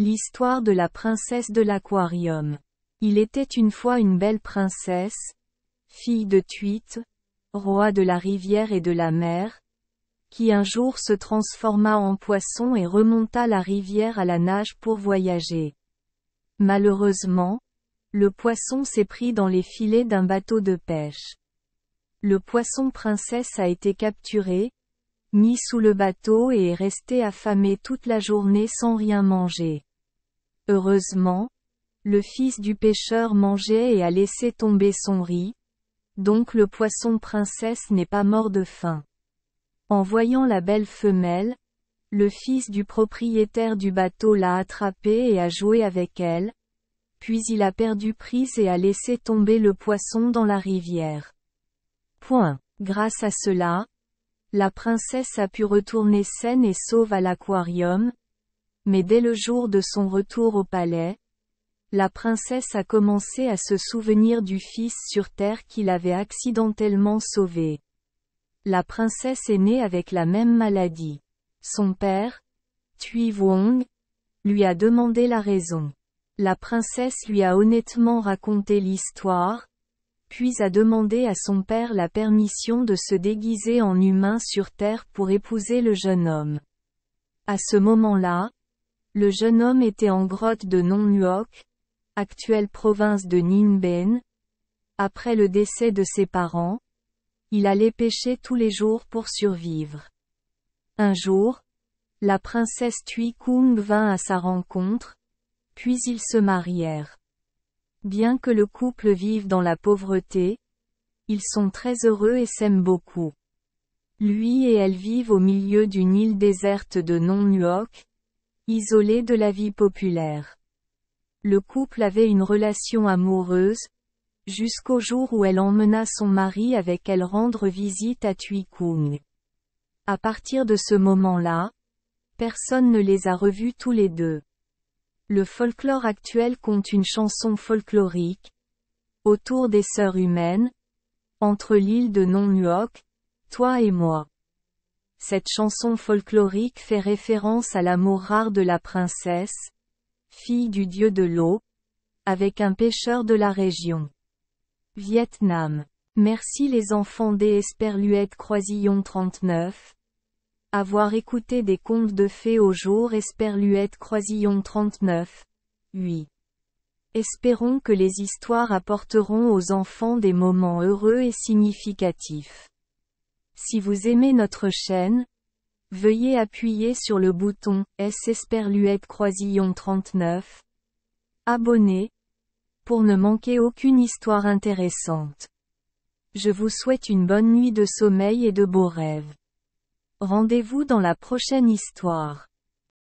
L'histoire de la princesse de l'aquarium. Il était une fois une belle princesse, fille de Thuit, roi de la rivière et de la mer, qui un jour se transforma en poisson et remonta la rivière à la nage pour voyager. Malheureusement, le poisson s'est pris dans les filets d'un bateau de pêche. Le poisson princesse a été capturé, mis sous le bateau et est resté affamé toute la journée sans rien manger. Heureusement, le fils du pêcheur mangeait et a laissé tomber son riz, donc le poisson princesse n'est pas mort de faim. En voyant la belle femelle, le fils du propriétaire du bateau l'a attrapée et a joué avec elle, puis il a perdu prise et a laissé tomber le poisson dans la rivière. Grâce à cela, la princesse a pu retourner saine et sauve à l'aquarium, mais dès le jour de son retour au palais, la princesse a commencé à se souvenir du fils sur terre qu'il avait accidentellement sauvé. La princesse est née avec la même maladie. Son père, Thuy Vuong, lui a demandé la raison. La princesse lui a honnêtement raconté l'histoire, puis a demandé à son père la permission de se déguiser en humain sur terre pour épouser le jeune homme. À ce moment-là, le jeune homme était en grotte de Nong Nuoc, actuelle province de Ninh Ben. Après le décès de ses parents, il allait pêcher tous les jours pour survivre. Un jour, la princesse Thuy Kung vint à sa rencontre, puis ils se marièrent. Bien que le couple vive dans la pauvreté, ils sont très heureux et s'aiment beaucoup. Lui et elle vivent au milieu d'une île déserte de Nong Nuoc, isolée de la vie populaire. Le couple avait une relation amoureuse, jusqu'au jour où elle emmena son mari avec elle rendre visite à Thuy Kung. À partir de ce moment-là, personne ne les a revus tous les deux. Le folklore actuel compte une chanson folklorique, autour des sœurs humaines, entre l'île de Nong Nuoc, toi et moi. Cette chanson folklorique fait référence à l'amour rare de la princesse, fille du dieu de l'eau, avec un pêcheur de la région. Vietnam. Merci les enfants des Esperluette Croisillon 39. Avoir écouté des contes de fées au jour Esperluette Croisillon 39. 8. Espérons que les histoires apporteront aux enfants des moments heureux et significatifs. Si vous aimez notre chaîne, veuillez appuyer sur le bouton S Esperluette Croisillon 39. Abonner, pour ne manquer aucune histoire intéressante. Je vous souhaite une bonne nuit de sommeil et de beaux rêves. Rendez-vous dans la prochaine histoire.